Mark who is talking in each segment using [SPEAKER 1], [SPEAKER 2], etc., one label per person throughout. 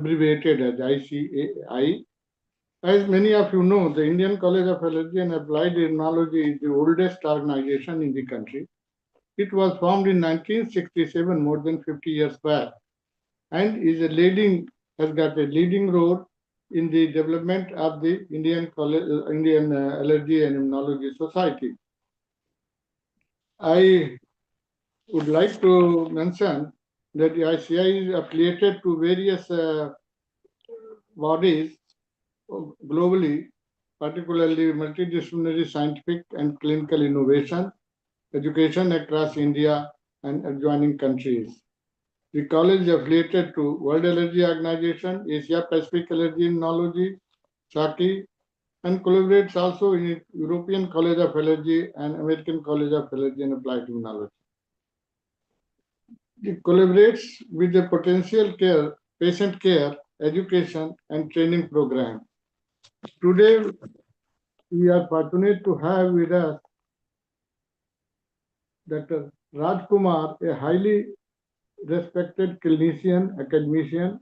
[SPEAKER 1] abbreviated as ICAI. As many of you know, the Indian College of Allergy and Applied Immunology is the oldest organization in the country. It was formed in 1967, more than 50 years back, and has got a leading role in the development of the Indian Allergy and Immunology Society. I would like to mention that the ICI is affiliated to various bodies globally, particularly multidisciplinary scientific and clinical innovation, education across India and adjoining countries. The college is affiliated to World Allergy Organization, Asia Pacific Allergy Immunology, SAKI, and collaborates also in European College of Allergy and American College of Allergy and Applied Immunology. It collaborates with the potential care, patient care, education, and training program. Today, we are fortunate to have with us Dr. Rajkumar, a highly respected clinician, academician,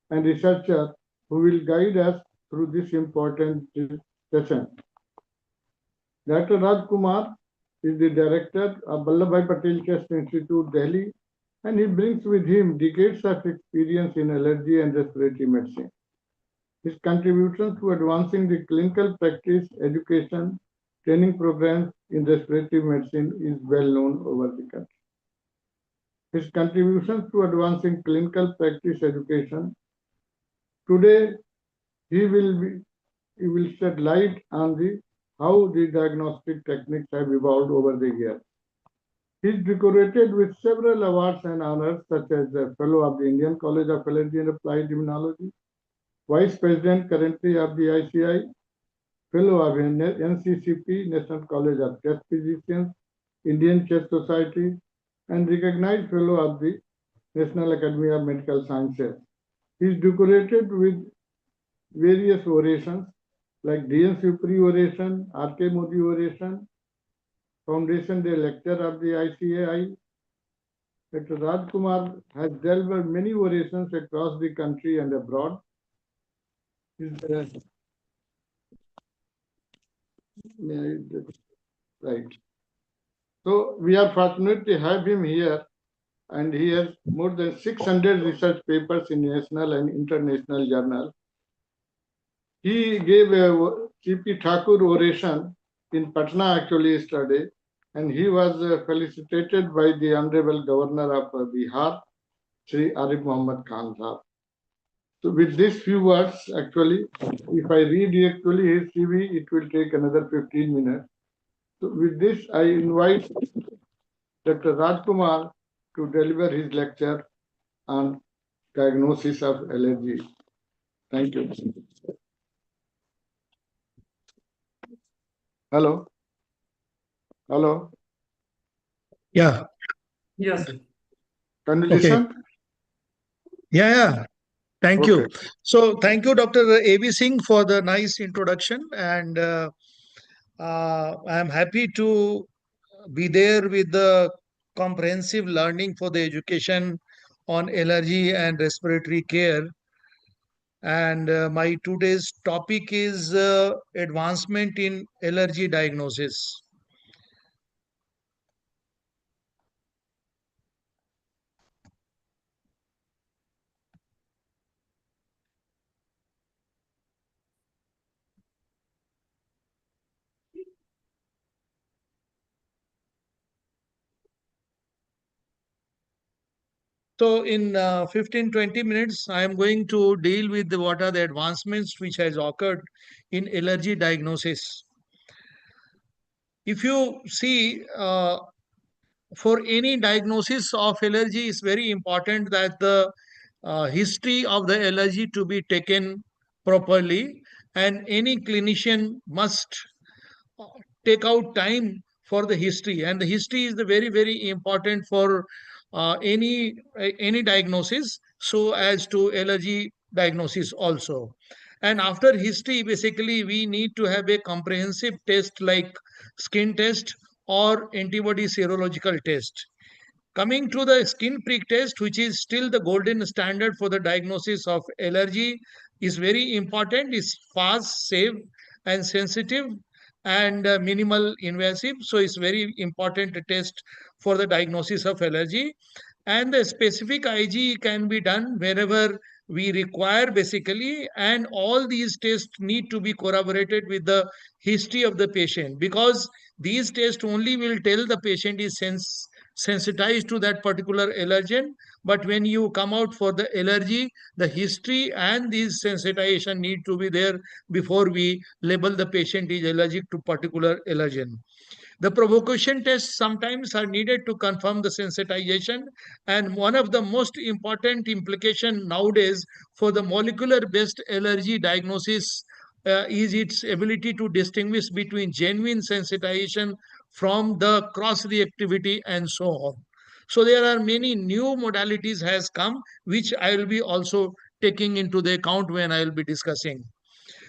[SPEAKER 1] and researcher who will guide us through this important session. Dr. Rajkumar is the director of Vallabhbhai Patel Test Institute, Delhi, and he brings with him decades of experience in allergy and respiratory medicine. His contributions to advancing the clinical practice, education, training programs in respiratory medicine is well known over the country. His contributions to advancing clinical practice education. Today, he will shed light on how the diagnostic techniques have evolved over the years. He is decorated with several awards and honors, such as the Fellow of the Indian College of Allergy and Applied Immunology, Vice President currently of the ICI, Fellow of NCCP, National College of Chest Physicians, Indian Chest Society, and recognized Fellow of the National Academy of Medical Sciences. He is decorated with various orations like D.N. Supri oration, R.K. Modi oration, Foundation Day Lecture of the ICAI. Dr. Rajkumar has delivered many orations across the country and abroad. Right. So we are fortunate to have him here, and he has more than 600 research papers in national and international journals. He gave a C.P. Thakur oration in Patna actually yesterday, and he was felicitated by the Honorable Governor of Bihar, Sri Arif Muhammad Khan Sahab. So with these few words, actually, if I read actually his CV, it will take another 15 minutes. So with this, I invite Dr. Rajkumar to deliver his lecture on diagnosis of allergy. Thank you. Hello. Hello.
[SPEAKER 2] Yeah.
[SPEAKER 3] Yes.
[SPEAKER 1] Can you listen?
[SPEAKER 2] Yeah. Thank you. So thank you, Dr. A.B. Singh, for the nice introduction. And I'm happy to be there with the comprehensive learning for the education on allergy and respiratory care. And my today's topic is advancement in allergy diagnosis. So in 15-20 minutes, I am going to deal with what are the advancements which has occurred in allergy diagnosis. If you see, for any diagnosis of allergy, it's very important that the history of the allergy to be taken properly, and any clinician must take out time for the history, and the history is the very important for any diagnosis, so as to allergy diagnosis also. And after history, basically we need to have a comprehensive test like skin test or antibody serological test. Coming to the skin prick test, which is still the golden standard for the diagnosis of allergy, is very important. It's fast, safe, and sensitive, and minimal invasive. So it's very important test for the diagnosis of allergy. And the specific IG can be done wherever we require, basically, and all these tests need to be corroborated with the history of the patient, because these tests only will tell the patient is sensitized to that particular allergen. But when you come out for the allergy, the history and these sensitization need to be there before we label the patient is allergic to particular allergen. The provocation tests sometimes are needed to confirm the sensitization, and one of the most important implication nowadays for the molecular based allergy diagnosis is its ability to distinguish between genuine sensitization from the cross reactivity and so on. So there are many new modalities has come, which I will be also taking into the account when I will be discussing.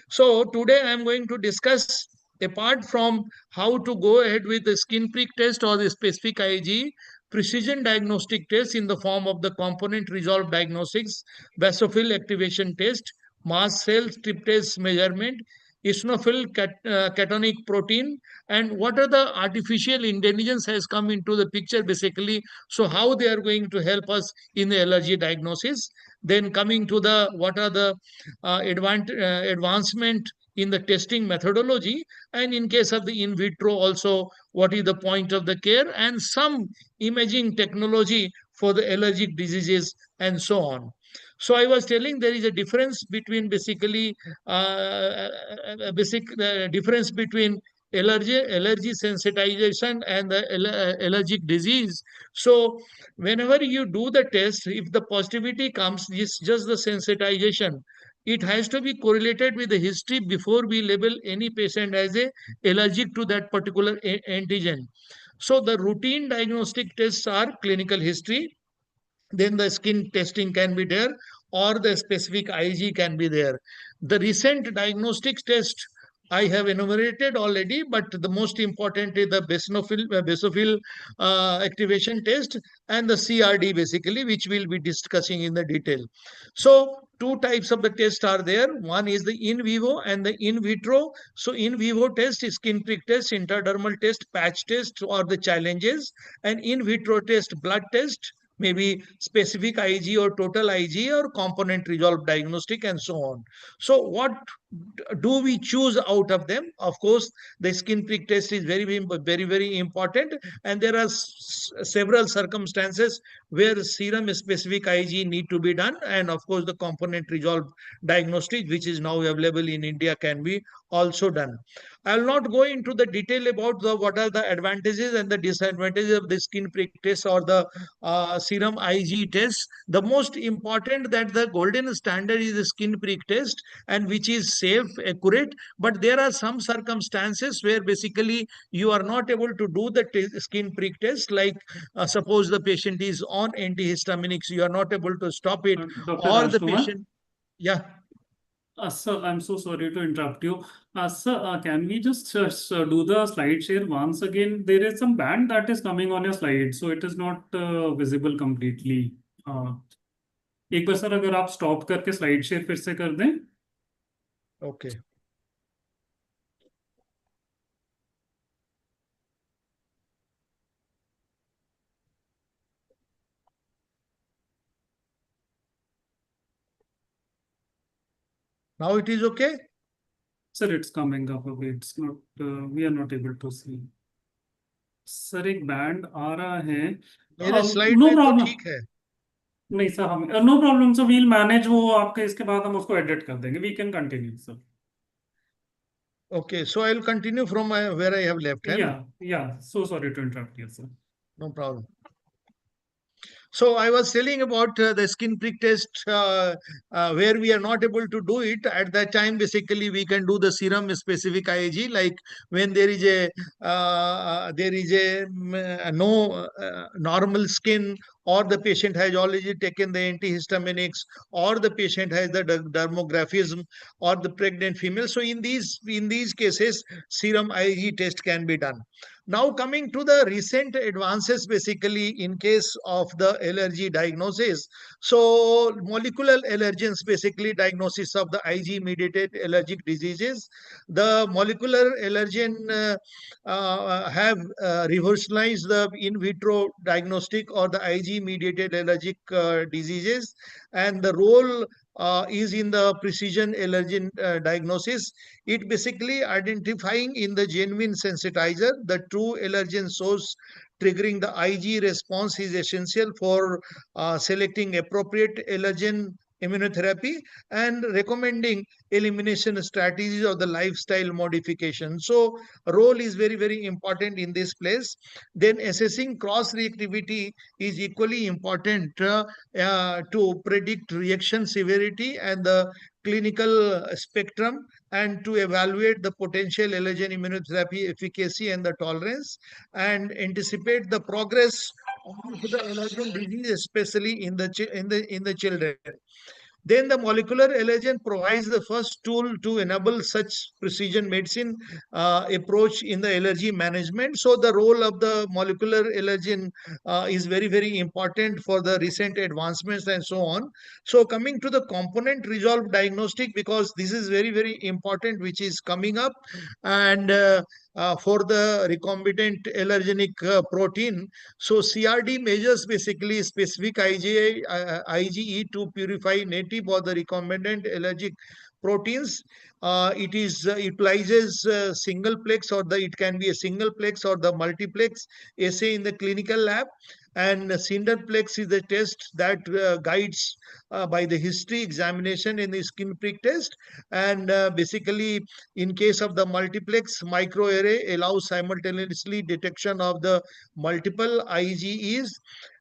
[SPEAKER 2] So today I am going to discuss, apart from how to go ahead with the skin prick test or the specific IG, precision diagnostic test in the form of the component resolved diagnostics, basophil activation test, mast cell tryptase measurement, eosinophil catonic protein, and what are the artificial intelligence has come into the picture, basically. So how they are going to help us in the allergy diagnosis. Then coming to the what are the advancement in the testing methodology, and in case of the in vitro also, what is the point of the care, and some imaging technology for the allergic diseases and so on. So I was telling there is a difference between basically basic difference between allergy sensitization and the allergic disease. So whenever you do the test, if the positivity comes, it's just the sensitization. It has to be correlated with the history before we label any patient as a allergic to that particular antigen. So the routine diagnostic tests are clinical history, then the skin testing can be there, or the specific IG can be there. The recent diagnostic test I have enumerated already, but the most important is the basophil activation test and the CRD, basically, which we'll be discussing in the detail. So two types of the test are there. One is the in vivo and the in vitro. So in vivo test is skin prick test, intradermal test, patch test, or the challenges, and in vitro test, blood test, maybe specific IG or total IG or component resolved diagnostic, and so on. So what do we choose out of them? Of course, the skin prick test is very important, and there are several circumstances where serum specific IG need to be done, and of course the component resolved diagnostic, which is now available in India, can be also done. I will not go into the detail about what are the advantages and the disadvantages of the skin prick test or the serum IG test. The most important that the golden standard is the skin prick test, and which is safe, accurate. But there are some circumstances where basically you are not able to do the skin prick test, like suppose the patient is on antihistaminics, you are not able to stop it,
[SPEAKER 3] Dr.
[SPEAKER 2] or the
[SPEAKER 3] Rajkumar,
[SPEAKER 2] patient, yeah.
[SPEAKER 3] sir, I'm so sorry to interrupt you. Sir, can we just do the slide share once again? There is some band that is coming on your slide, so it is not visible completely. एक बार sir अगर आप stop करके slide share फिर से कर दें.
[SPEAKER 2] Okay. Now it is okay?
[SPEAKER 3] Sir, it's coming up a bit. It's not, we are not able to see. Sir एक band आ रहा है.
[SPEAKER 2] मेरे स्लाइड
[SPEAKER 3] नो
[SPEAKER 2] में तो
[SPEAKER 3] प्रॉब्लम.
[SPEAKER 2] ठीक है.
[SPEAKER 3] नहीं सर, हम no problem sir, we'll manage. वो आपके इसके बाद हम उसको एडिट कर देंगे. We can continue sir.
[SPEAKER 2] Okay, so I will continue from where I have left. है ना?
[SPEAKER 3] Yeah. So sorry to interrupt you, sir.
[SPEAKER 2] No problem. So I was telling about the skin prick test where we are not able to do it at that time. Basically, we can do the serum specific IgG, like when there is a no normal skin or the patient has already taken the antihistaminics, or the patient has the dermographism, or the pregnant female. So in these cases, serum Ig test can be done. Now coming to the recent advances, basically in case of the allergy diagnosis. So molecular allergens, basically diagnosis of the Ig mediated allergic diseases. The molecular allergen have revolutionized the in vitro diagnostic or the Ig mediated allergic diseases, and the role is in the precision allergen diagnosis. It basically identifying in the genuine sensitizer the true allergen source triggering the Ig response is essential for selecting appropriate allergen immunotherapy and recommending elimination strategies or the lifestyle modification. So role is very, very important in this place. Then assessing cross reactivity is equally important to predict reaction severity and the clinical spectrum, and to evaluate the potential allergen immunotherapy efficacy and the tolerance, and anticipate the progress of the allergen disease, especially in the children. Then the molecular allergen provides the first tool to enable such precision medicine approach in the allergy management. So the role of the molecular allergen is very, very important for the recent advancements and so on. So coming to the component resolved diagnostic, because this is very, very important, which is coming up, and for the recombinant allergenic protein. So CRD measures basically specific IgE to purify native or the recombinant allergic proteins. It is utilizes single plex, or it can be a single plex or the multiplex assay in the clinical lab. And Cinderplex is the test that guides by the history examination in the skin prick test. And basically, in case of the multiplex, microarray allows simultaneously detection of the multiple IgEs,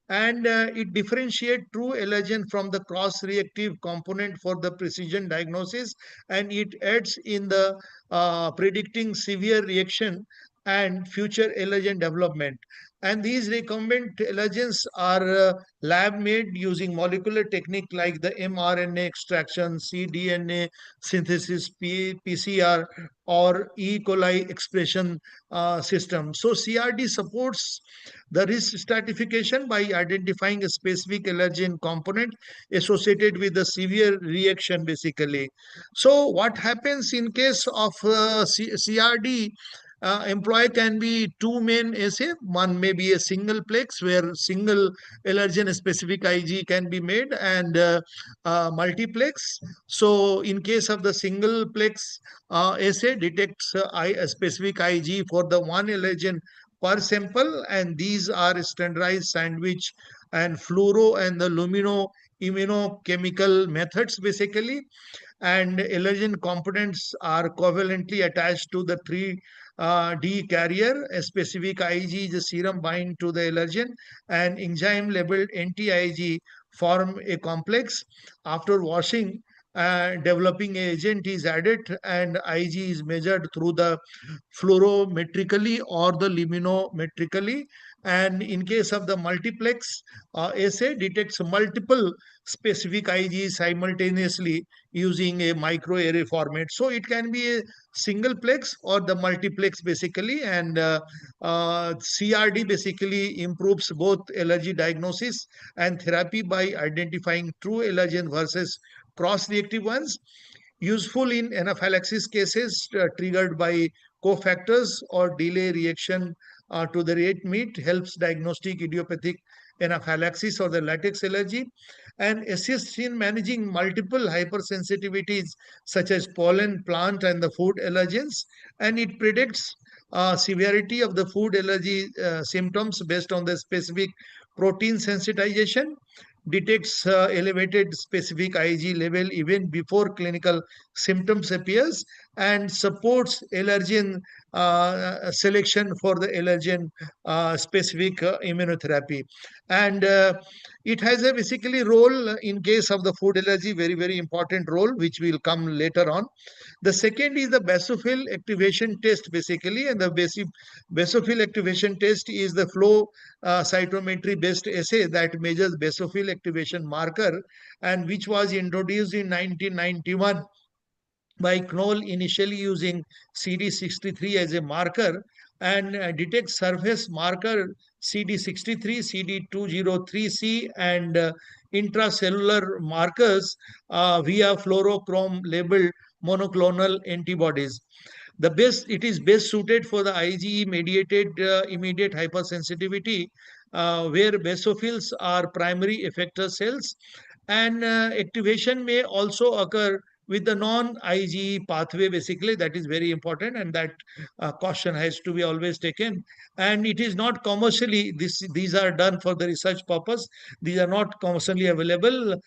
[SPEAKER 2] and it differentiates true allergen from the cross-reactive component for the precision diagnosis, and it aids in the predicting severe reaction and future allergen development. And these recombinant allergens are lab made using molecular technique like the mRNA extraction, cDNA synthesis, PCR, or E. coli expression system. So CRD supports the risk stratification by identifying a specific allergen component associated with the severe reaction, basically. So what happens in case of CRD? Employee can be two main assay. One may be a single plex where single allergen specific Ig can be made, and multiplex. So in case of the single plex assay detects a specific Ig for the one allergen per sample, and these are standardized sandwich and fluoro and the lumino immunochemical methods, basically. And allergen components are covalently attached to the 3D carrier. A specific Ig is a serum bind to the allergen, and enzyme labeled anti-Ig form a complex. After washing, developing agent is added, and Ig is measured through the fluorometrically or the luminometrically. And in case of the multiplex assay, detects multiple specific Ig simultaneously using a microarray format. So it can be a single plex or the multiplex, basically. And CRD basically improves both allergy diagnosis and therapy by identifying true allergen versus cross-reactive ones. Useful in anaphylaxis cases triggered by cofactors or delay reaction to the red meat, helps diagnostic idiopathic anaphylaxis or the latex allergy, and assists in managing multiple hypersensitivities such as pollen, plant, and the food allergens. And it predicts severity of the food allergy symptoms based on the specific protein sensitization, detects elevated specific Ig level even before clinical symptoms appears, and supports allergen selection for the allergen specific immunotherapy. And it has a basically role in case of the food allergy, very, very important role, which will come later on. The second is the basophil activation test, basically, and the basophil activation test is the flow cytometry based assay that measures basophil activation marker, and which was introduced in 1991 by Knoll, initially using CD63 as a marker, and detects surface marker CD63, CD203C, and intracellular markers via fluorochrome labeled monoclonal antibodies. It is best suited for the IgE mediated immediate hypersensitivity, where basophils are primary effector cells, and activation may also occur with the non-IgE pathway, basically. That is very important, and that caution has to be always taken. And it is not commercially, these are done for the research purpose. These are not commercially available.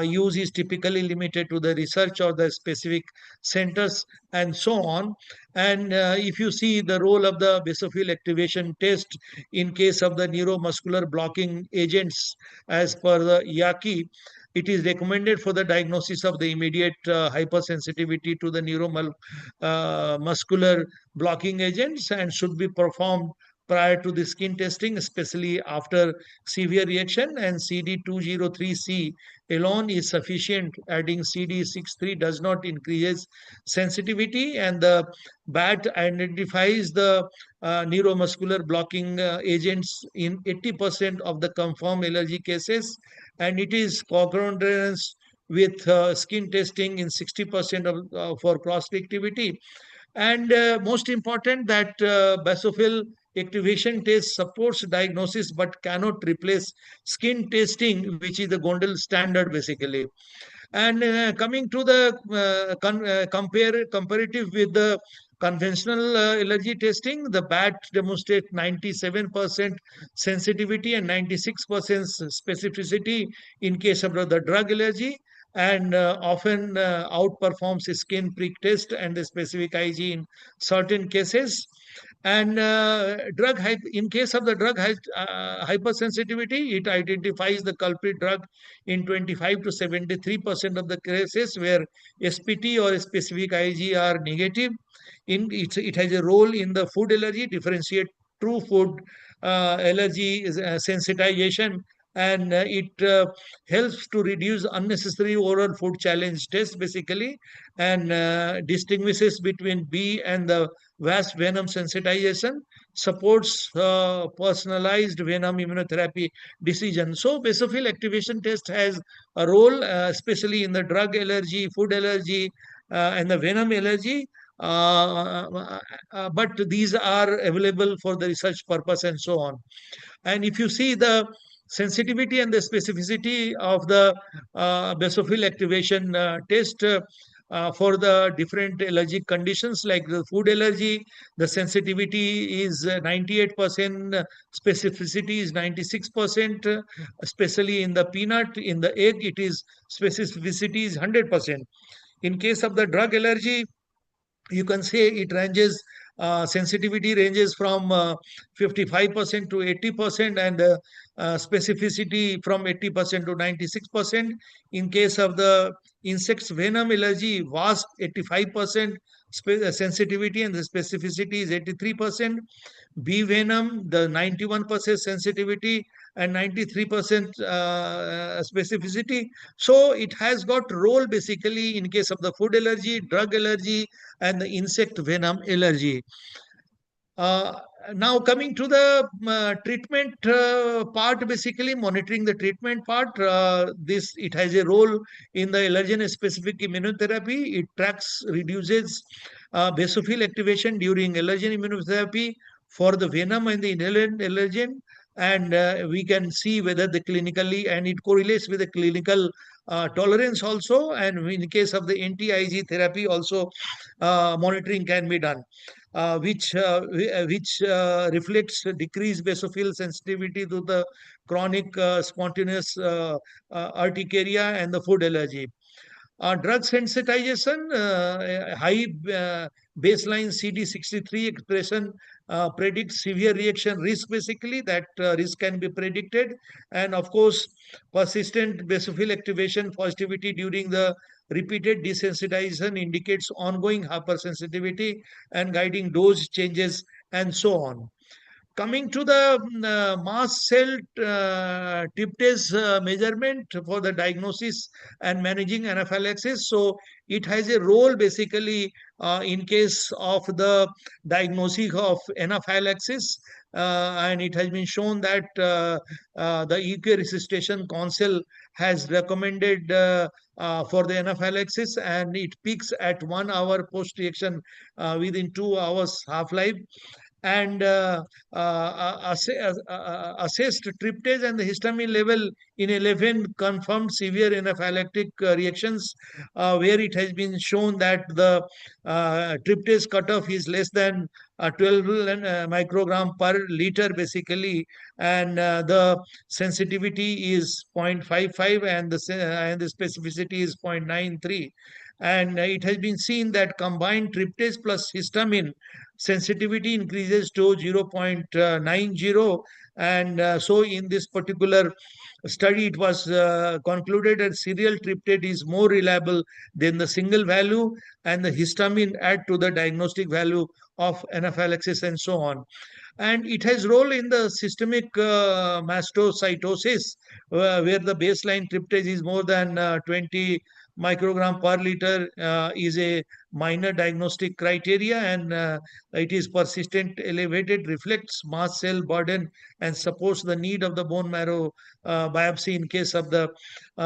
[SPEAKER 2] Use is typically limited to the research or the specific centers and so on. And if you see the role of the basophil activation test in case of the neuromuscular blocking agents as per the IACI, it is recommended for the diagnosis of the immediate hypersensitivity to the neuromuscular blocking agents, and should be performed prior to the skin testing, especially after severe reaction. And CD203C alone is sufficient. Adding CD63 does not increase sensitivity, and the BAT identifies the neuromuscular blocking agents in 80% of the confirmed allergy cases, and it is concordance with skin testing in 60% of for cross-reactivity. And most important, that basophil activation test supports diagnosis but cannot replace skin testing, which is the Gondel standard, basically. And coming to the comparative with the conventional allergy testing, the BAT demonstrates 97% sensitivity and 96% specificity in case of the drug allergy, and often outperforms skin prick test and the specific IG in certain cases. And in case of the drug hypersensitivity, it identifies the culprit drug in 25 to 73% of the cases where SPT or specific IG are negative. It has a role in the food allergy, differentiate true food allergy sensitization, and it helps to reduce unnecessary oral food challenge test, basically, and distinguishes between B and the VAS venom sensitization, supports personalized venom immunotherapy decision. So basophil activation test has a role, especially in the drug allergy, food allergy, and the venom allergy. But these are available for the research purpose and so on. And if you see the sensitivity and the specificity of the basophil activation test for the different allergic conditions, like the food allergy, the sensitivity is 98%, specificity is 96%, especially in the peanut, in the egg, it is specificity is 100%. In case of the drug allergy, you can say it ranges, sensitivity ranges from 55% to 80%, and specificity from 80% to 96%. In case of the insects venom allergy, vast 85% sensitivity, and the specificity is 83%. Bee venom, the 91% sensitivity and 93% specificity. So it has got role, basically, in case of the food allergy, drug allergy, and the insect venom allergy. Uh, Now coming to the treatment part, basically monitoring the treatment part, it has a role in the allergen specific immunotherapy. It tracks, reduces basophil activation during allergen immunotherapy for the venom and the inhalant allergen, and we can see whether the clinically, and it correlates with the clinical tolerance also, and in case of the anti-IG therapy also, monitoring can be done, which reflects decreased basophil sensitivity to the chronic spontaneous urticaria and the food allergy. Drug sensitization, high baseline CD63 expression predicts severe reaction risk, basically, that risk can be predicted. And of course, persistent basophil activation positivity during the repeated desensitization indicates ongoing hypersensitivity and guiding dose changes and so on. Coming to the mast cell tryptase measurement for the diagnosis and managing anaphylaxis. So it has a role basically in case of the diagnosis of anaphylaxis. And it has been shown that the UK Resuscitation Council has recommended for the anaphylaxis, and it peaks at 1 hour post reaction within 2 hours half life. And assessed tryptase and the histamine level in 11 confirmed severe anaphylactic reactions, where it has been shown that the tryptase cutoff is less than 12 microgram per liter, basically, and the sensitivity is 0.55, and the specificity is 0.93. And it has been seen that combined tryptase plus histamine sensitivity increases to 0.90. And so in this particular study, it was concluded that serial tryptate is more reliable than the single value, and the histamine add to the diagnostic value of anaphylaxis and so on. And it has role in the systemic mastocytosis, where the baseline tryptase is more than 20 microgram per liter, is a minor diagnostic criteria, and it is persistent elevated, reflects mast cell burden, and supports the need of the bone marrow biopsy in case of the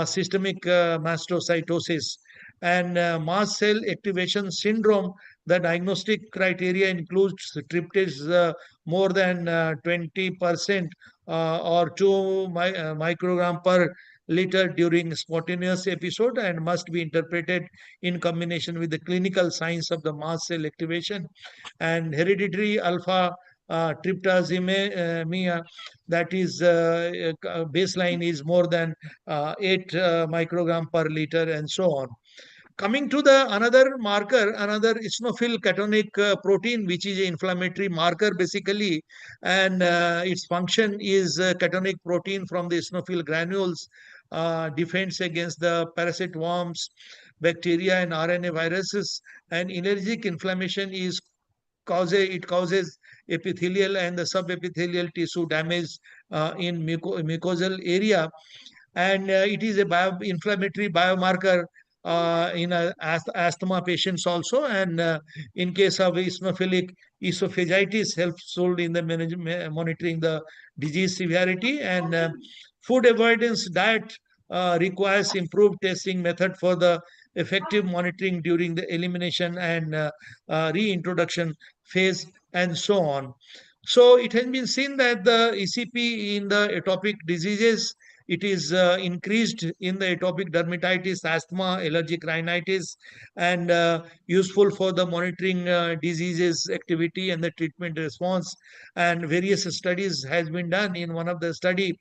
[SPEAKER 2] systemic mastocytosis. And mast cell activation syndrome, the diagnostic criteria includes tryptase more than 20% or 2 microgram per liter during spontaneous episode, and must be interpreted in combination with the clinical signs of the mast cell activation. And hereditary alpha tryptasemia, that is baseline is more than 8 microgram per liter and so on. Coming to the another marker, another eosinophil catonic protein, which is an inflammatory marker basically, and its function is catonic protein from the eosinophil granules, defends against the parasite worms, bacteria, and RNA viruses. And allergic inflammation is it causes epithelial and the subepithelial tissue damage in mucosal area. And it is a inflammatory biomarker in asthma patients also. And in case of eosinophilic esophagitis, helpful in the monitoring the disease severity. And food avoidance diet requires improved testing method for the effective monitoring during the elimination and reintroduction phase and so on. So it has been seen that the ECP in the atopic diseases, it is increased in the atopic dermatitis, asthma, allergic rhinitis, and useful for the monitoring diseases activity and the treatment response. And various studies has been done. In one of the study,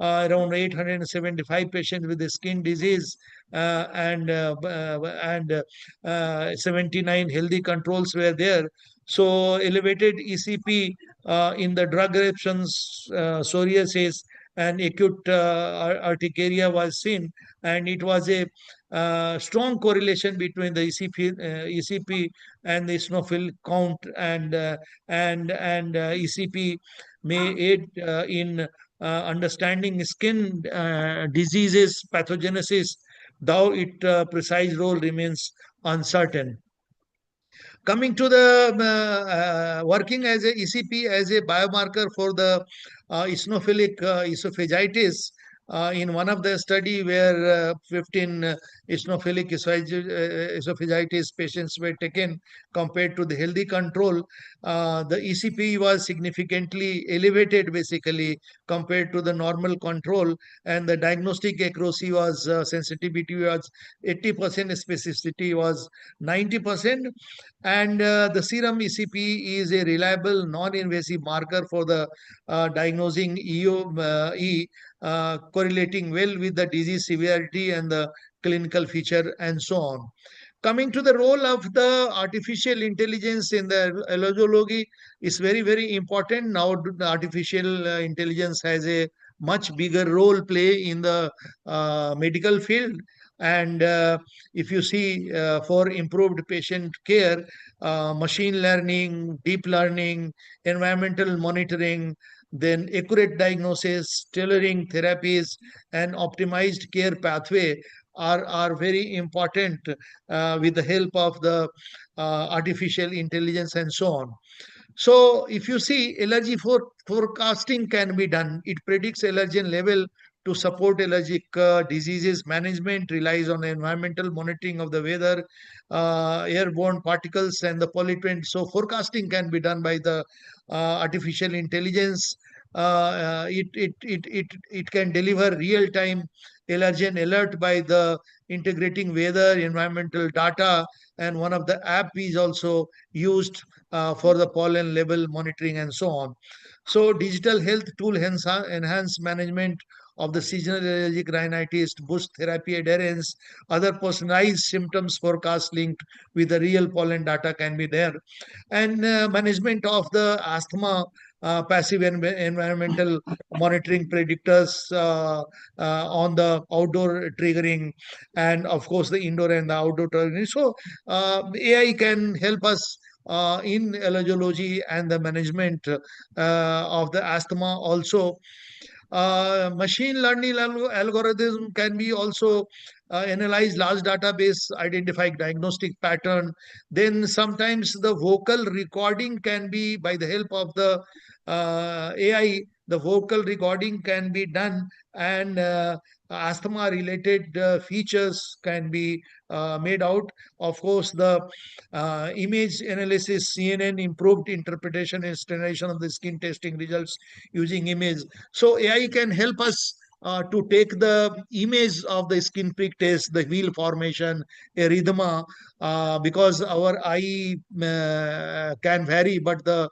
[SPEAKER 2] around 875 patients with the skin disease, and 79 healthy controls were there. So elevated ECP in the drug reactions, psoriasis, and acute urticaria was seen, and it was a strong correlation between the ECP and the eosinophil count, and ECP may aid in understanding skin diseases pathogenesis, though its precise role remains uncertain. Coming to the working as a ECP as a biomarker for the eosinophilic esophagitis, in one of the study where 15 eosinophilic esophagitis patients were taken compared to the healthy control, the ECP was significantly elevated basically compared to the normal control, and the diagnostic accuracy was sensitivity was 80%, specificity was 90%. And the serum ECP is a reliable non-invasive marker for the diagnosing EOE, correlating well with the disease severity and the clinical feature and so on. Coming to the role of the artificial intelligence in the allergology is very, very important. Now, the artificial intelligence has a much bigger role play in the medical field. And if you see for improved patient care, machine learning, deep learning, environmental monitoring, then accurate diagnosis, tailoring therapies, and optimized care pathway are very important with the help of the artificial intelligence and so on. So if you see, allergy forecasting can be done. It predicts allergen level to support allergic diseases management, relies on environmental monitoring of the weather, airborne particles, and the pollutants. So forecasting can be done by the artificial intelligence. It can deliver real time allergen alert by the integrating weather, environmental data, and one of the app is also used for the pollen level monitoring and so on. So digital health tool enhance management of the seasonal allergic rhinitis, boost therapy adherence, other personalized symptoms forecast linked with the real pollen data can be there. And management of the asthma, passive environmental monitoring predictors on the outdoor triggering, and of course the indoor and the outdoor triggering. So AI can help us in allergology and the management of the asthma also. Machine learning algorithm can be also analyze large database, identify diagnostic pattern. Then sometimes the vocal recording can be by the help of the AI. The vocal recording can be done, and asthma related features can be made out. Of course, the image analysis, CNN improved interpretation and standardization of the skin testing results using image. So AI can help us to take the image of the skin prick test, the wheel formation, erythema, because our eye can vary, but the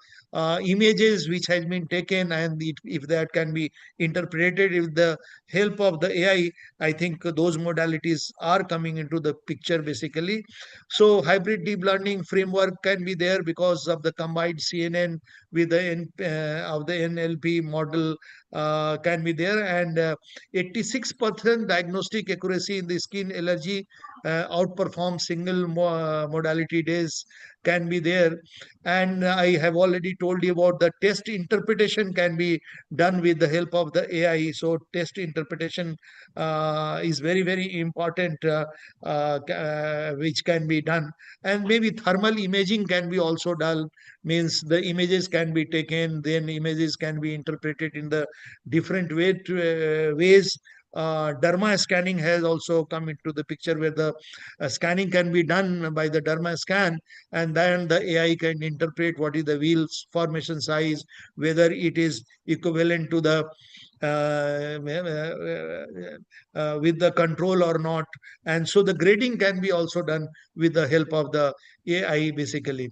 [SPEAKER 2] images which has been taken, and if that can be interpreted with the help of the AI, I think those modalities are coming into the picture basically. So hybrid deep learning framework can be there because of the combined CNN with the of the NLP model can be there, and 86% diagnostic accuracy in the skin allergy outperform single modality days can be there. And I have already told you about the test interpretation can be done with the help of the AI. So test interpretation is very, very important, which can be done. And maybe thermal imaging can be also done, means the images can be taken, then images can be interpreted in the different ways. Derma scanning has also come into the picture, where the scanning can be done by the derma scan, and then the AI can interpret what is the wheels formation size, whether it is equivalent to the with the control or not. And so the grading can be also done with the help of the AI basically.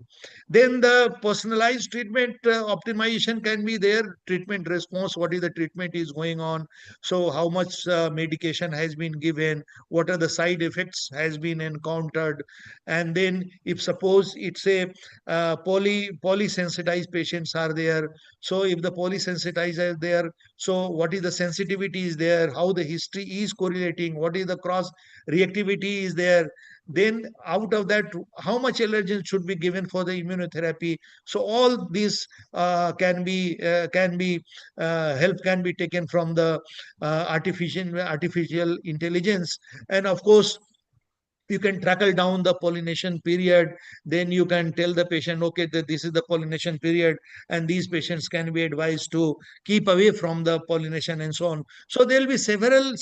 [SPEAKER 2] Then the personalized treatment optimization can be there. Treatment response, what is the treatment is going on, so how much medication has been given, what are the side effects has been encountered. And then if suppose it's a polysensitized patients are there, so if the polysensitized are there, so what is the sensitivity is there, how the history is correlating, what is the cross reactivity is there, then out of that how much allergen should be given for the immunotherapy. So all these can be help can be taken from the artificial intelligence. And of course you can trackle down the pollination period. Then you can tell the patient, okay, that this is the pollination period, and these patients can be advised to keep away from the pollination and so on. So there will be several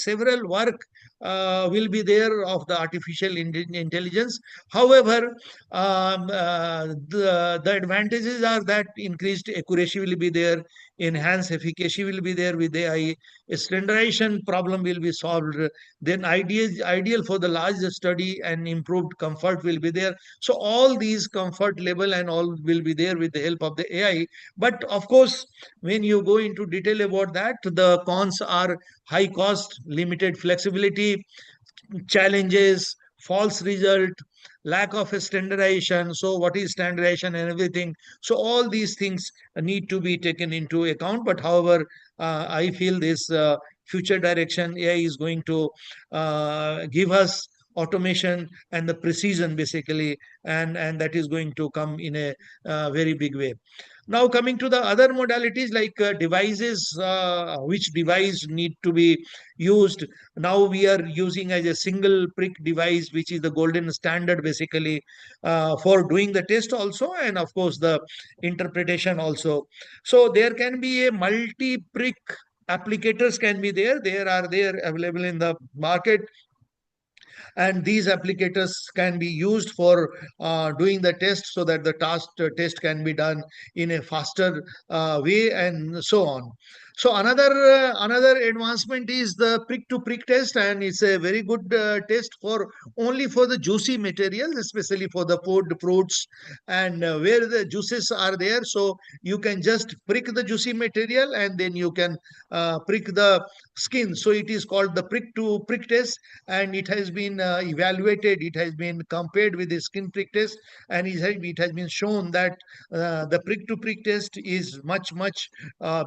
[SPEAKER 2] work will be there of the artificial intelligence. However, the advantages are that increased accuracy will be there, enhanced efficacy will be there with AI, a standardization problem will be solved, then ideal for the large study, and improved comfort will be there. So all these comfort level and all will be there with the help of the AI. But of course, when you go into detail about that, the cons are high cost, limited flexibility, challenges, false result, lack of a standardization. So what is standardization and everything? So all these things need to be taken into account. But however, I feel this future direction AI is going to give us automation and the precision basically, and that is going to come in a very big way. Now coming to the other modalities like devices, which device need to be used. Now we are using as a single prick device, which is the golden standard basically for doing the test also, and of course the interpretation also. So there can be a multi prick applicators can be there. There available in the market, and these applicators can be used for doing the test so that the test can be done in a faster way and so on. So another advancement is the prick to prick test, and it's a very good test for only for the juicy materials, especially for the food fruits, and where the juices are there. So you can just prick the juicy material and then you can prick the skin. So it is called the prick to prick test, and it has been evaluated, it has been compared with the skin prick test, and it has been shown that the prick to prick test is much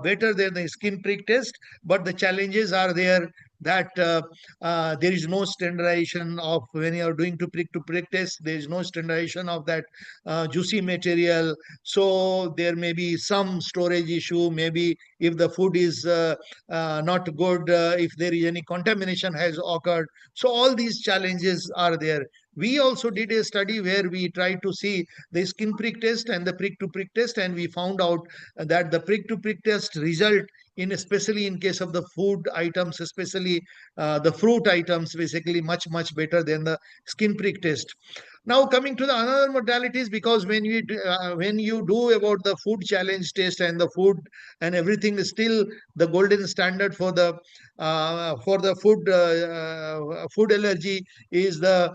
[SPEAKER 2] better than the skin prick test. But the challenges are there that there is no standardization of when you are doing to prick test, there is no standardization of that juicy material. So there may be some storage issue, maybe if the food is not good, if there is any contamination has occurred. So all these challenges are there. We also did a study where we tried to see the skin prick test and the prick to prick test, and we found out that the prick to prick test result in especially in case of the food items, especially the fruit items, basically much better than the skin prick test. Now coming to the other modalities, because when you do about the food challenge test and the food and everything is still the golden standard for the food allergy is the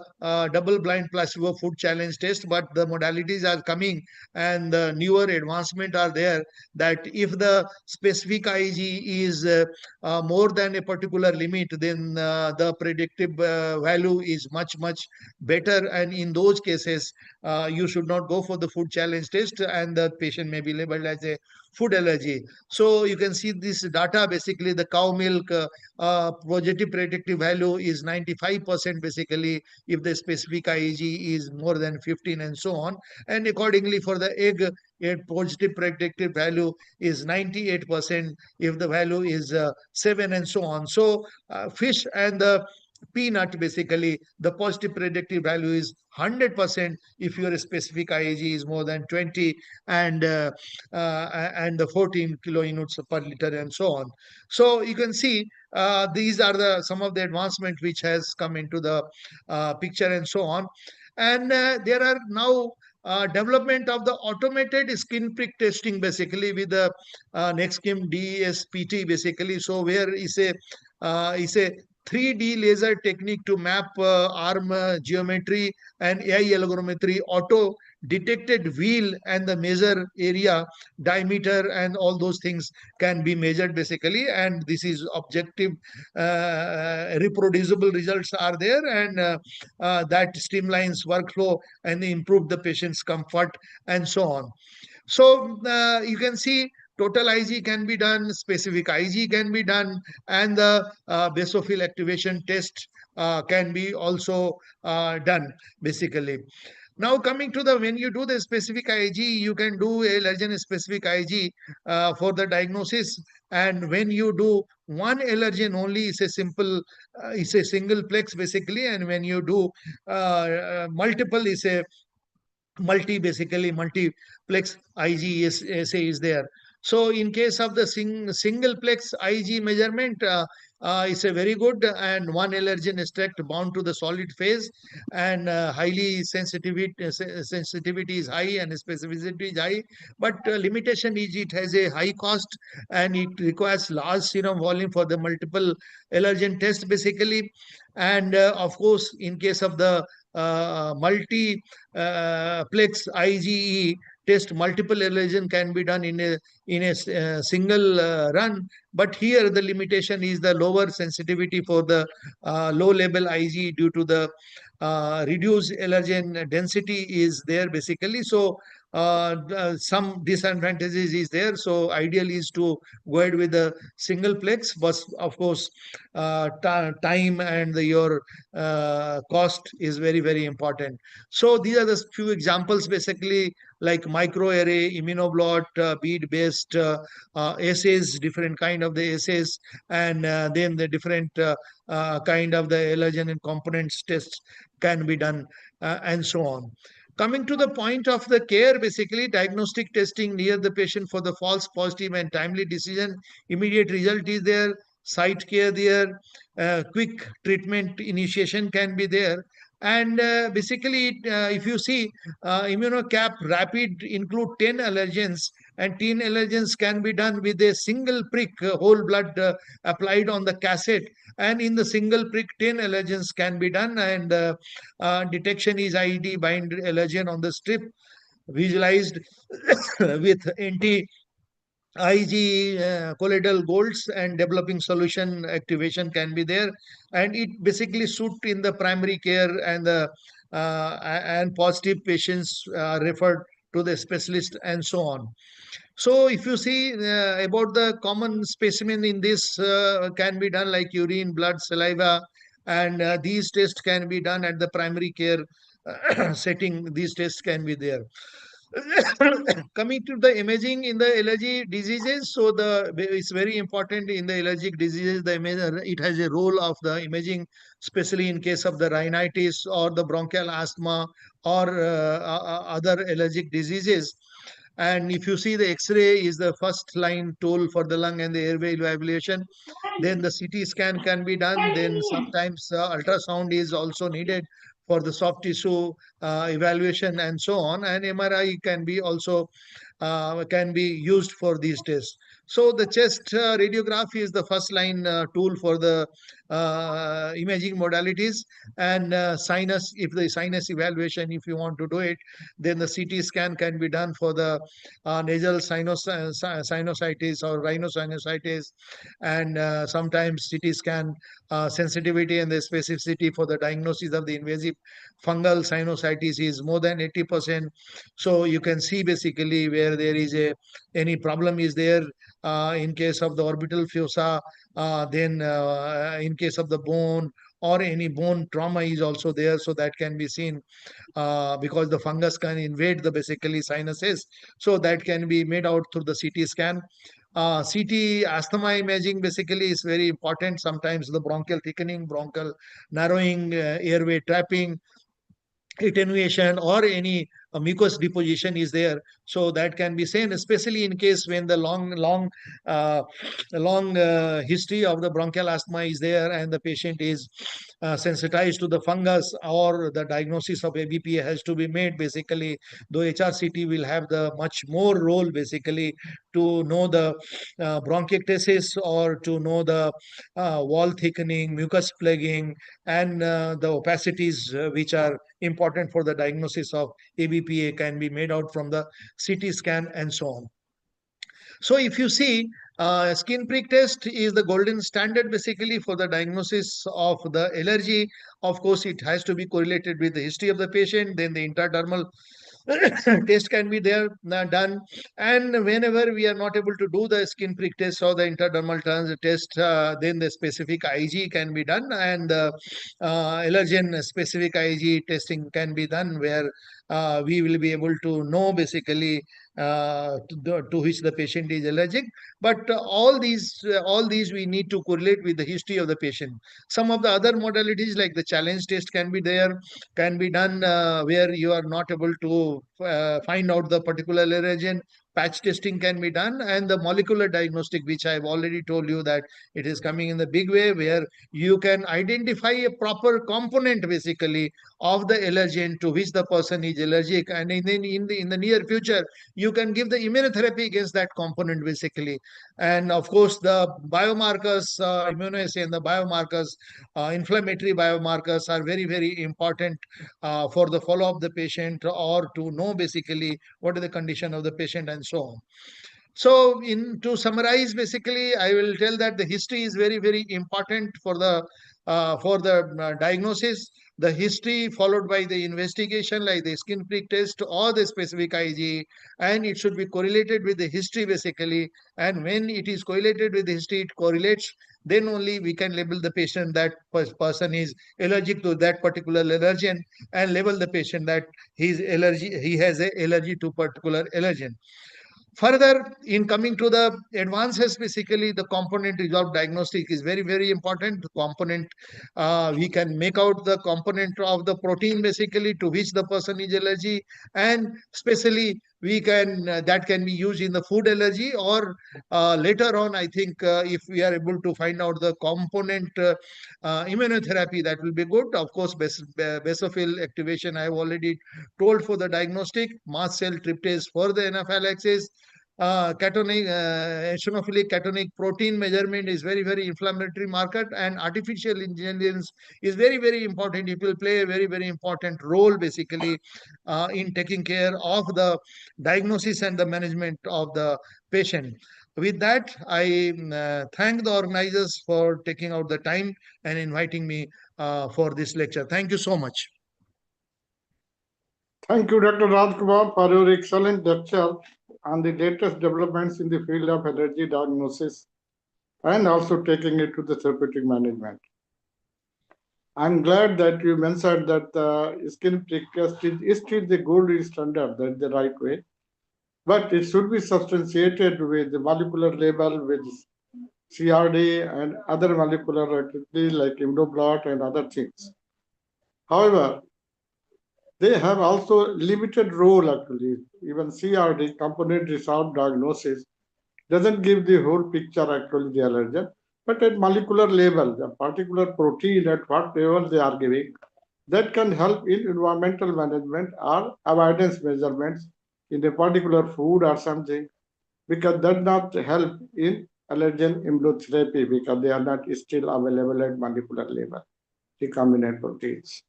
[SPEAKER 2] double blind placebo food challenge test. But the modalities are coming and the newer advancement are there, that if the specific IgE is more than a particular limit, then the predictive value is much better, and in those cases you should not go for the food challenge test and the patient may be labeled as a food allergy. So you can see this data, basically the cow milk positive predictive value is 95% basically if the specific IgE is more than 15 and so on. And accordingly for the egg, a positive predictive value is 98% if the value is 7 and so on. So fish and the peanut, basically the positive predictive value is 100% if your specific IgE is more than 20 and the 14 kilounits per liter and so on. So you can see these are the some of the advancement which has come into the picture and so on. And there are now development of the automated skin prick testing, basically with the Nextchem DSPT, basically. So where is a 3D laser technique to map arm geometry and AI algorithmically auto detected wheel and the measure area, diameter, and all those things can be measured basically. And this is objective, reproducible results are there, and that streamlines workflow and improve the patient's comfort and so on. So you can see total Ig can be done, specific Ig can be done, and the basophil activation test can be also done basically. Now coming to the, when you do the specific Ig, you can do a allergen specific Ig for the diagnosis. And when you do one allergen only, it's a simple, it's a single plex basically. And when you do multiple, is a basically multiplex IgE is there. So in case of the single plex Ig measurement, is a very good, and one allergen extract bound to the solid phase, and highly sensitivity is high and specificity is high. But limitation is it has a high cost and it requires large serum volume for the multiple allergen test basically. And of course, in case of the multi plex IgE test, multiple allergen can be done in a single run. But here the limitation is the lower sensitivity for the low level IgE due to the reduced allergen density is there basically. So some disadvantages is there. So ideal is to go ahead with the single plex, but of course time and your cost is very, very important. So these are the few examples basically, like microarray, immunoblot, bead based assays, different kind of the assays, and then the different kind of the allergen and components tests can be done, and so on. Coming to the point of the care, basically diagnostic testing near the patient for the false positive and timely decision, immediate result is there, site care there, quick treatment initiation can be there. And basically, if you see, immunocap rapid include 10 allergens, and 10 allergens can be done with a single prick, whole blood applied on the cassette, and in the single prick 10 allergens can be done, and detection is IED bind allergen on the strip, visualized with anti IG colloidal golds, and developing solution activation can be there, and it basically suit in the primary care, and the and positive patients referred to the specialist, and so on. So if you see about the common specimen in this can be done like urine, blood, saliva, and these tests can be done at the primary care setting. These tests can be there. Coming to the imaging in the allergy diseases, so the it's very important in the allergic diseases. The image, it has a role of the imaging, especially in case of the rhinitis or the bronchial asthma or other allergic diseases. And if you see, the X-ray is the first line tool for the lung and the airway evaluation. Then the CT scan can be done. Then sometimes ultrasound is also needed for the soft tissue evaluation, and so on. And MRI can be also can be used for these tests. So the chest radiography is the first line tool for the imaging modalities, and sinus, if the sinus evaluation, if you want to do it, then the CT scan can be done for the nasal sinusitis or rhinosinusitis, and sometimes CT scan sensitivity and the specificity for the diagnosis of the invasive fungal sinusitis is more than 80%. So you can see basically where there is a any problem is there in case of the orbital fossa, then in case of the bone, or any bone trauma is also there, so that can be seen because the fungus can invade the basically sinuses, so that can be made out through the CT scan. CT asthma imaging basically is very important. Sometimes the bronchial thickening, bronchial narrowing, airway trapping, attenuation, or any mucus deposition is there, so that can be seen, especially in case when the uh, long history of the bronchial asthma is there, and the patient is sensitized to the fungus, or the diagnosis of ABPA has to be made basically, though HRCT will have the much more role basically to know the bronchiectasis, or to know the wall thickening, mucus plaguing, and the opacities which are important for the diagnosis of ABPA can be made out from the CT scan, and so on. So if you see, skin prick test is the golden standard basically for the diagnosis of the allergy. Of course, it has to be correlated with the history of the patient. Then the intradermal test can be there done. And whenever we are not able to do the skin prick test or the intradermal test, then the specific IG can be done, and allergen specific IG testing can be done, where we will be able to know basically to which the patient is allergic. But all these we need to correlate with the history of the patient. Some of the other modalities like the challenge test can be there, can be done where you are not able to find out the particular allergen. Patch testing can be done, and the molecular diagnostic, which I've already told you that it is coming in the big way, where you can identify a proper component basically of the allergen to which the person is allergic, and in the near future you can give the immunotherapy against that component basically. And of course the biomarkers, immunoassay and the biomarkers, inflammatory biomarkers are very, very important for the follow up the patient, or to know basically what is the condition of the patient, and so on. So, in to summarize, basically, I will tell that the history is very, very important for the diagnosis. the history followed by the investigation like the skin prick test or the specific IgE, and it should be correlated with the history basically. And when it is correlated with the history, it correlates, then only we can label the patient that person is allergic to that particular allergen, and label the patient that he has a allergy to particular allergen. Further, in coming to the advances, basically the component resolved diagnostic is very, very important. The component, we can make out the component of the protein basically to which the person is allergy, and especially we can that can be used in the food allergy, or later on, I think if we are able to find out the component immunotherapy, that will be good. Of course, basophil activation I have already told for the diagnostic, mast cell tryptase for the anaphylaxis. Catonic, eosinophilic catonic protein measurement is very, very inflammatory marker, and artificial intelligence is very, very important. It will play a very, very important role basically in taking care of the diagnosis and the management of the patient. With that, I thank the organizers for taking out the time and inviting me for this lecture. Thank you so much.
[SPEAKER 1] Thank you, Dr. Rajkumar, for your excellent lecture on the latest developments in the field of allergy diagnosis and also taking it to the therapeutic management. I'm glad that you mentioned that the skin prick test is still the gold standard, that's the right way. But it should be substantiated with the molecular label, with CRD and other molecular activities like immunoblot and other things. However, they have also limited role actually. Even CRD, component resolved diagnosis, doesn't give the whole picture actually the allergen, but at molecular level, the particular protein at what level they are giving, that can help in environmental management or avoidance measurements in a particular food or something, because that not help in allergen immunotherapy because they are not still available at molecular level, recombinant proteins.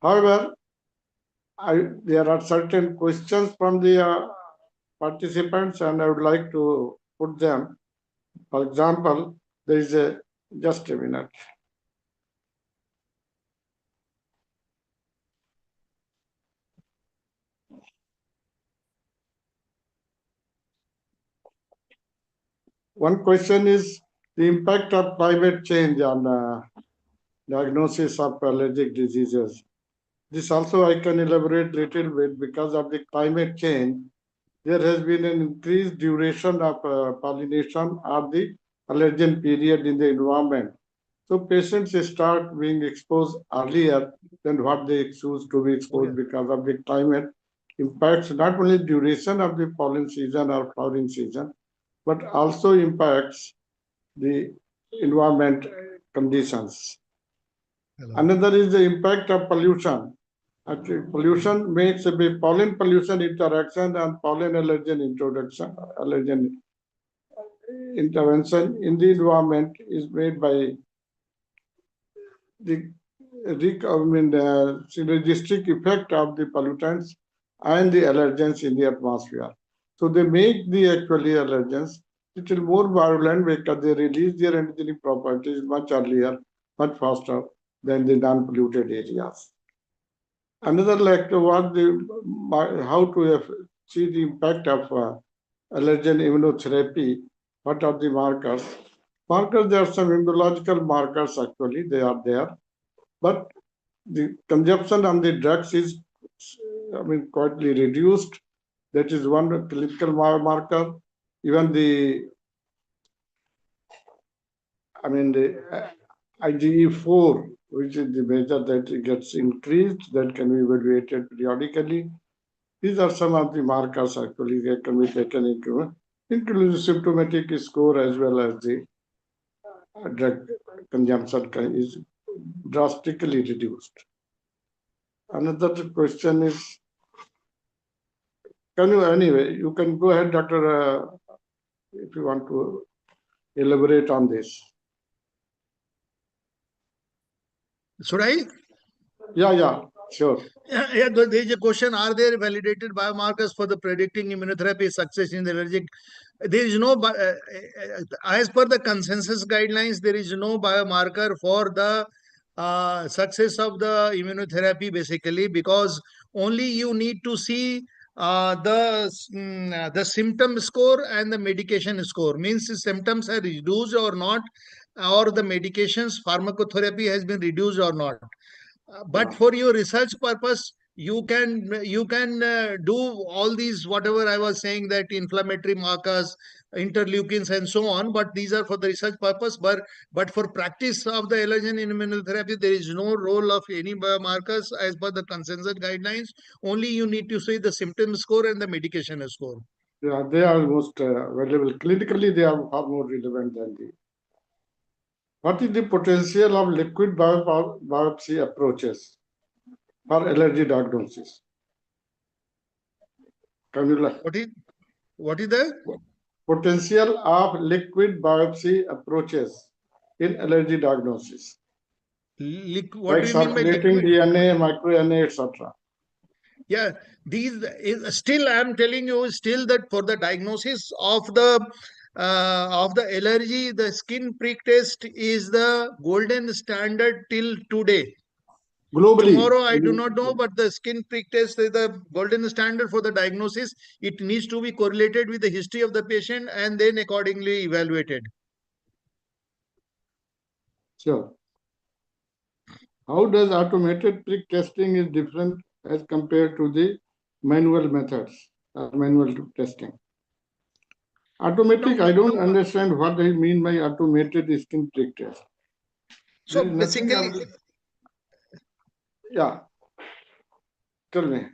[SPEAKER 1] However, there are certain questions from the participants, and I would like to put them. For example, there is just a minute. One question is the impact of climate change on diagnosis of allergic diseases. This also I can elaborate little bit. Because of the climate change, there has been an increased duration of pollination or the allergen period in the environment. So patients start being exposed earlier than what they choose to be exposed because of the climate impacts not only duration of the pollen season or flowering season, but also impacts the environment conditions.
[SPEAKER 2] Hello.
[SPEAKER 1] Another is the impact of pollution. Actually, pollution makes a pollen pollution interaction and pollen allergen intervention in the environment is made by the synergistic effect of the pollutants and the allergens in the atmosphere. So they make the actually allergens little more virulent because they release their antigenic properties much earlier, much faster than the non-polluted areas. Another like how to see the impact of allergen immunotherapy. What are the markers? Markers, there are some immunological markers actually, they are there. But the consumption of the drugs is, quite reduced. That is one clinical marker. Even the, the IgE4, which is the measure that gets increased, that can be evaluated periodically. These are some of the markers actually that can be taken into, including symptomatic score as well as the drug consumption is drastically reduced. Another question is, you can go ahead, Doctor, if you want to elaborate on this.
[SPEAKER 2] Should I?
[SPEAKER 1] Yeah, sure.
[SPEAKER 2] Yeah, there is a question, are there validated biomarkers for the predicting immunotherapy success in the allergic? There is no, as per the consensus guidelines, there is no biomarker for the success of the immunotherapy basically, because only you need to see the symptom score and the medication score, means the symptoms are reduced or not, or the medications pharmacotherapy has been reduced or not. But
[SPEAKER 1] Yeah.
[SPEAKER 2] for your research purpose, you can do all these whatever I was saying, that inflammatory markers, interleukins, and so on. But these are for the research purpose. But for practice of the allergen immunotherapy, there is no role of any biomarkers as per the consensus guidelines. Only you need to say the symptom score and the medication score.
[SPEAKER 1] Yeah, they are most valuable. Clinically, they are far more relevant than the. What is the potential of liquid biopsy approaches for allergy diagnosis? Can you
[SPEAKER 2] What is the
[SPEAKER 1] potential of liquid biopsy approaches in allergy diagnosis,
[SPEAKER 2] what
[SPEAKER 1] like
[SPEAKER 2] do you mean by
[SPEAKER 1] circulating
[SPEAKER 2] liquid?
[SPEAKER 1] DNA, microRNA, etc.?
[SPEAKER 2] Yeah, these is still I'm telling you still that for the diagnosis of the allergy, the skin prick test is the golden standard till today.
[SPEAKER 1] Globally,
[SPEAKER 2] Tomorrow I do not know, but the skin prick test is the golden standard for the diagnosis. It needs to be correlated with the history of the patient and then accordingly evaluated.
[SPEAKER 1] sure. How does automated prick testing is different as compared to the manual methods, manual testing? Automatic,
[SPEAKER 2] Now,
[SPEAKER 1] I don't understand what I mean by automated skin prick test. There
[SPEAKER 2] so
[SPEAKER 1] is nothing
[SPEAKER 2] basically,
[SPEAKER 1] else. Yeah, tell me.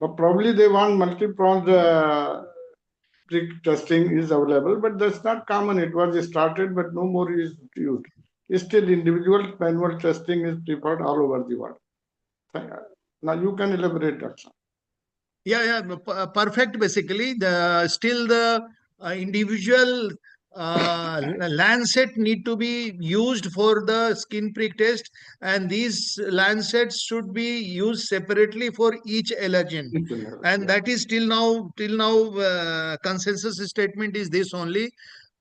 [SPEAKER 1] But probably they want multi-pronged prick testing is available, but that's not common. It was started, but no more is used. Still, individual manual testing is preferred all over the world. Now you can elaborate, Dr.
[SPEAKER 2] yeah, perfect. Basically, the still the individual lancet need to be used for the skin prick test, and these lancets should be used separately for each allergen. And
[SPEAKER 1] Yeah.
[SPEAKER 2] that is till now consensus statement is this only.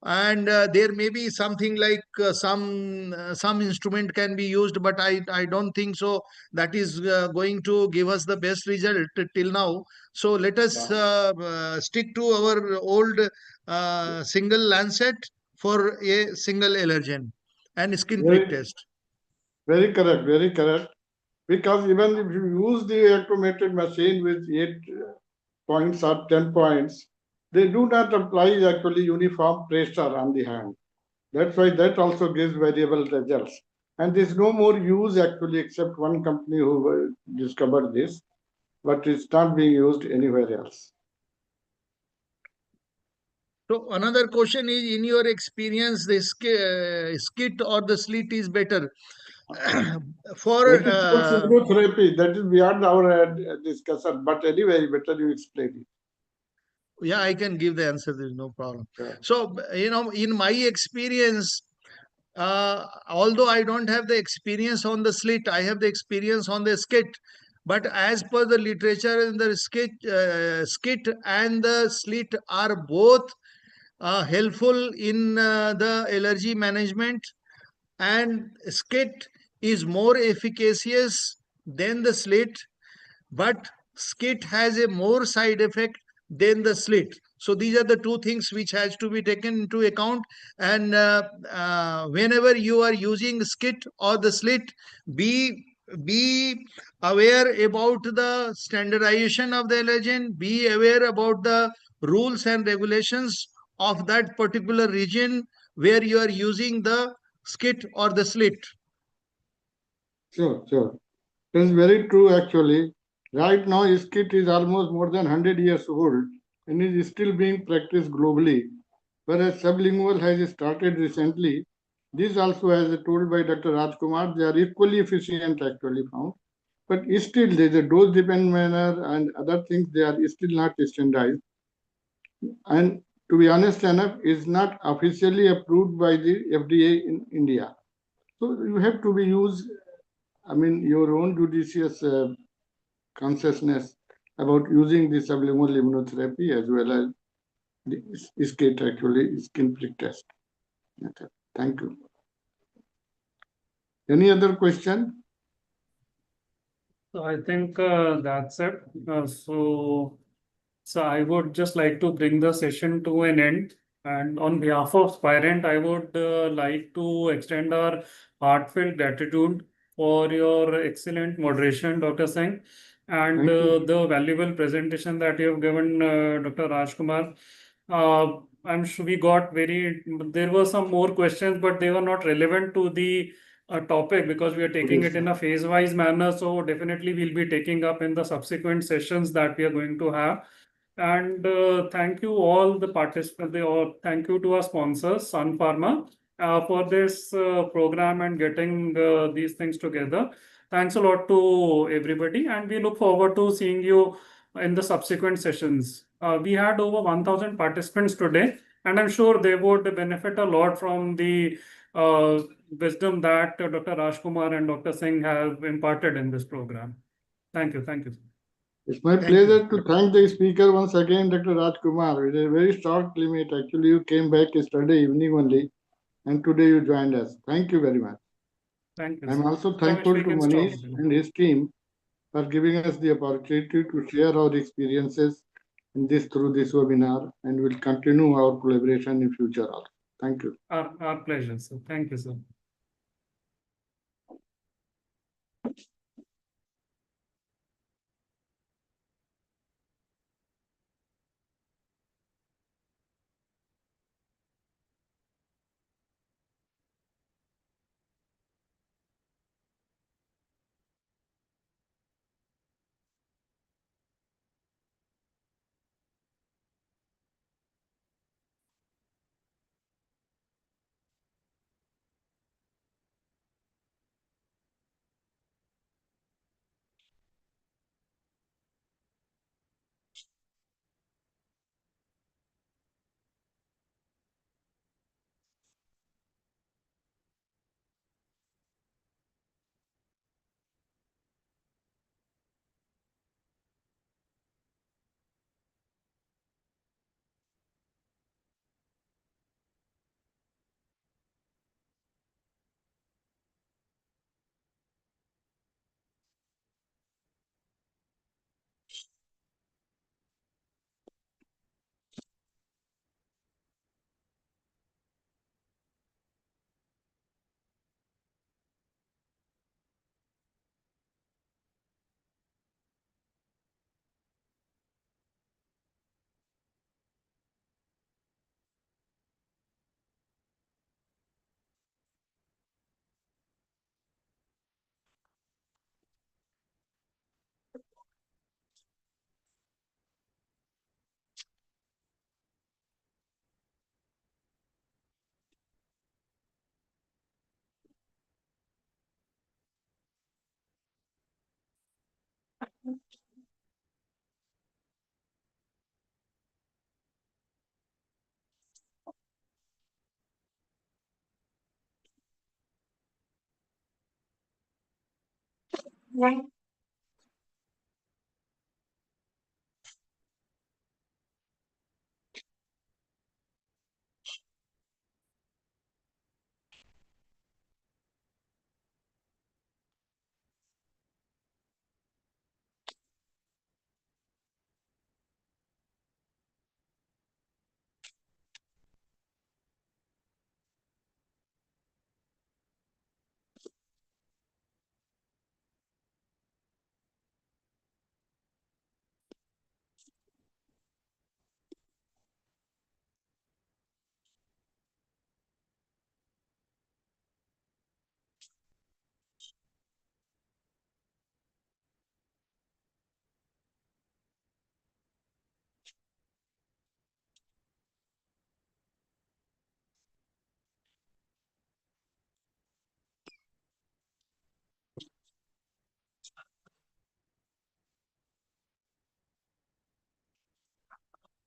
[SPEAKER 2] And there may be something like some instrument can be used, but I don't think so that is going to give us the best result till now. So let us stick to our old single lancet for a single allergen and skin prick
[SPEAKER 1] Very,
[SPEAKER 2] test.
[SPEAKER 1] very correct, very correct. Because even if you use the automated machine with 8 points or 10 points, they do not apply actually uniform pressure on the hand. That's why that also gives variable results. And there's no more use actually except one company who discovered this, but it's not being used anywhere else.
[SPEAKER 2] So another question is, in your experience, the skit or the slit is better
[SPEAKER 1] That
[SPEAKER 2] for
[SPEAKER 1] is called physiotherapy. That is beyond our discussion. But anyway, better you explain it.
[SPEAKER 2] yeah, I can give the answer. There is no problem.
[SPEAKER 1] Yeah.
[SPEAKER 2] So in my experience, although I don't have the experience on the slit, I have the experience on the skit. But as per the literature, in the skit and the slit are both helpful in the allergy management, and skit is more efficacious than the slit, but skit has a more side effect than the slit. So these are the two things which has to be taken into account. And whenever you are using skit or the slit, be be aware about the standardization of the allergen, be aware about the rules and regulations of that particular region where you are using the skit or the slit.
[SPEAKER 1] Sure, sure. That's very true actually. Right now, skit is almost more than 100 years old and is still being practiced globally, whereas sublingual has started recently. This also, as told by Dr. Rajkumar, they are equally efficient actually found. But still, there is a dose-dependent manner and other things, they are still not standardized. And to be honest enough, is not officially approved by the FDA in India. So you have to be used, I mean, your own judicious consciousness about using the sublingual immunotherapy as well as the skin prick test. Okay. Thank you. Any other question?
[SPEAKER 3] So I think that's it. So I would just like to bring the session to an end. And on behalf of Spirent, I would like to extend our heartfelt gratitude for your excellent moderation, Dr. Singh, and
[SPEAKER 1] Thank you.
[SPEAKER 3] the valuable presentation that you have given, Dr. Rajkumar. I'm sure there were some more questions, but they were not relevant to the topic because we are taking it in a phase-wise manner. So definitely we'll be taking up in the subsequent sessions that we are going to have. And thank you all the participants. Thank you to our sponsors, Sun Pharma, for this program and getting these things together. Thanks a lot to everybody, and we look forward to seeing you in the subsequent sessions. We had over 1,000 participants today, and I'm sure they would benefit a lot from the wisdom that Dr. Rajkumar and Dr. Singh have imparted in this program. Thank you. Thank you.
[SPEAKER 1] It's my
[SPEAKER 2] Thank
[SPEAKER 1] pleasure
[SPEAKER 2] you.
[SPEAKER 1] to thank the speaker once again, Dr. Rajkumar. With a very short limit, actually, you came back yesterday evening only, and today you joined us. Thank you very much.
[SPEAKER 3] Thank you,
[SPEAKER 1] I'm
[SPEAKER 3] sir.
[SPEAKER 1] also
[SPEAKER 3] From which
[SPEAKER 1] thankful
[SPEAKER 3] we
[SPEAKER 1] to
[SPEAKER 3] can stop.
[SPEAKER 1] Manish and his team for giving us the opportunity to share our experiences through this webinar, and will continue our collaboration in future also. Thank you.
[SPEAKER 3] Our pleasure, sir. Thank you, sir.
[SPEAKER 4] Right.